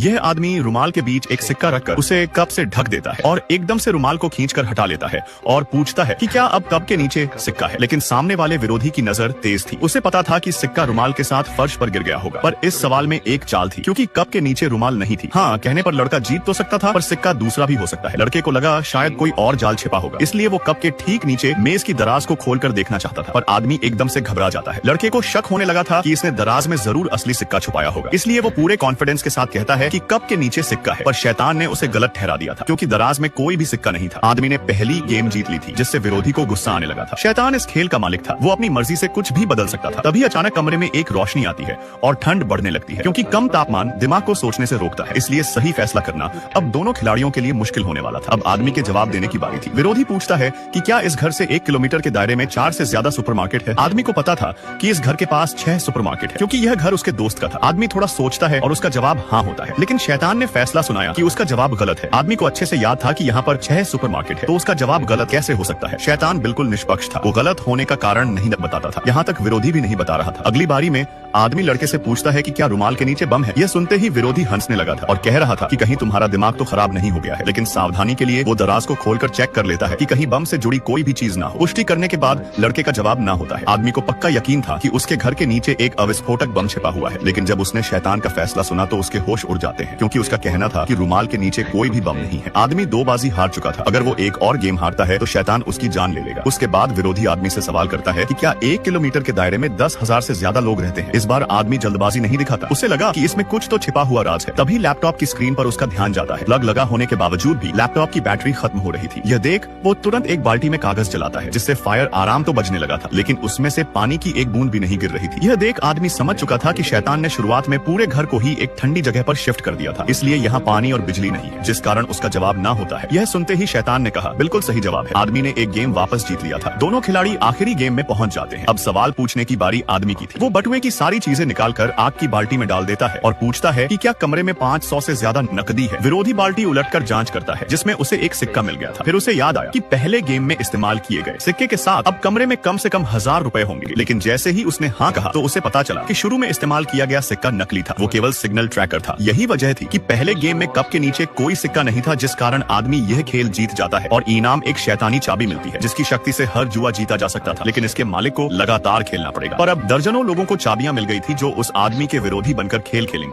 यह आदमी रुमाल के बीच एक सिक्का रखकर उसे कप से ढक देता है और एकदम से रुमाल को खींचकर हटा लेता है और पूछता है कि क्या अब कप के नीचे सिक्का है। लेकिन सामने वाले विरोधी की नजर तेज थी। उसे पता था कि सिक्का रुमाल के साथ फर्श पर गिर गया होगा, पर इस सवाल में एक चाल थी, क्योंकि कप के नीचे रुमाल नहीं थी। हाँ, कहने पर लड़का जीत तो सकता था, पर सिक्का दूसरा भी हो सकता है। लड़के को लगा शायद कोई और जाल छिपा होगा, इसलिए वो कप के ठीक नीचे मेज की दराज को खोलकर देखना चाहता था, पर आदमी एकदम से घबरा जाता है। लड़के को शक होने लगा था कि इसने दराज में जरूर असली सिक्का छुपाया होगा, इसलिए वो पूरे कॉन्फिडेंस के साथ कहता है कि कप के नीचे सिक्का है। पर शैतान ने उसे गलत ठहरा दिया था, क्योंकि दराज में कोई भी सिक्का नहीं था। आदमी ने पहली गेम जीत ली थी, जिससे विरोधी को गुस्सा आने लगा था। शैतान इस खेल का मालिक था, वो अपनी मर्जी से कुछ भी बदल सकता था। तभी अचानक कमरे में एक रोशनी आती है और ठंड बढ़ने लगती है, क्योंकि कम तापमान दिमाग को सोचने से रोकता है, इसलिए सही फैसला करना अब दोनों खिलाड़ियों के लिए मुश्किल होने वाला था। अब आदमी के जवाब देने की बारी थी। विरोधी पूछता है कि क्या इस घर से 1 किलोमीटर के दायरे में 4 से ज्यादा सुपरमार्केट है। आदमी को पता था कि इस घर के पास 6 सुपरमार्केट है, क्योंकि यह घर उसके दोस्त का था। आदमी थोड़ा सोचता है और उसका जवाब हाँ होता है, लेकिन शैतान ने फैसला सुनाया कि उसका जवाब गलत है। आदमी को अच्छे से याद था कि यहाँ पर 6 सुपरमार्केट है, तो उसका जवाब गलत कैसे हो सकता है। शैतान बिल्कुल निष्पक्ष था, वो गलत होने का कारण नहीं बताता था, यहाँ तक विरोधी भी नहीं बता रहा था। अगली बारी में आदमी लड़के से पूछता है कि क्या रुमाल के नीचे बम है। यह सुनते ही विरोधी हंसने लगा था और कह रहा था कि कहीं तुम्हारा दिमाग तो खराब नहीं हो गया है। लेकिन सावधानी के लिए वो दराज को खोलकर चेक कर लेता है कि कहीं बम से जुड़ी कोई भी चीज ना हो। पुष्टि करने के बाद लड़के का जवाब ना होता है। आदमी को पक्का यकीन था कि उसके घर के नीचे एक अविस्फोटक बम छिपा हुआ है, लेकिन जब उसने शैतान का फैसला सुना तो उसके होश उड़ जाते हैं, क्योंकि उसका कहना था कि रुमाल के नीचे कोई भी बम नहीं है। आदमी 2 बाजी हार चुका था, अगर वो एक और गेम हारता है तो शैतान उसकी जान ले लेगा। उसके बाद विरोधी आदमी से सवाल करता है कि क्या 1 किलोमीटर के दायरे में 10,000 से ज्यादा लोग रहते हैं। इस बार आदमी जल्दबाजी नहीं दिखाता, उसे लगा कि इसमें कुछ तो छिपा हुआ राज है। तभी लैपटॉप की स्क्रीन पर उसका ध्यान जाता है। प्लग लगा होने के बावजूद भी लैपटॉप की बैटरी खत्म हो रही थी। यह देख वो तुरंत एक बाल्टी में कागज जलाता है, जिससे फायर आराम तो बजने लगा था, लेकिन उसमें से पानी की एक बूंद भी नहीं गिर रही थी। यह देख आदमी समझ चुका था कि शैतान ने शुरुआत में पूरे घर को ही एक ठंडी जगह पर शिफ्ट कर दिया था, इसलिए यहाँ पानी और बिजली नहीं है, जिस कारण उसका जवाब ना होता है। यह सुनते ही शैतान ने कहा, बिल्कुल सही जवाब है। आदमी ने एक गेम वापस जीत लिया था। दोनों खिलाड़ी आखिरी गेम में पहुंच जाते हैं। अब सवाल पूछने की बारी आदमी की थी। वो बटुए की सारी चीजें निकालकर आग की बाल्टी में डाल देता है और पूछता है कि क्या कमरे में 500 से ज्यादा नकदी है। विरोधी बाल्टी उलटकर जांच करता है, जिसमें उसे एक सिक्का मिल गया था। फिर उसे याद आया कि पहले गेम में इस्तेमाल किए गए सिक्के के साथ अब कमरे में कम से कम 1000 रुपए होंगे। लेकिन जैसे ही उसने हाँ कहा तो उसे पता चला कि शुरू में इस्तेमाल किया गया सिक्का नकली था, वो केवल सिग्नल ट्रैकर था। यही वजह थी कि पहले गेम में कप के नीचे कोई सिक्का नहीं था, जिस कारण आदमी यह खेल जीत जाता है और इनाम एक शैतानी चाबी मिलती है, जिसकी शक्ति से हर जुआ जीता जा सकता था, लेकिन इसके मालिक को लगातार खेलना पड़ेगा। पर अब दर्जनों लोगों को चाबियां मिल गई थी, जो उस आदमी के विरोधी बनकर खेल खेलेंगे।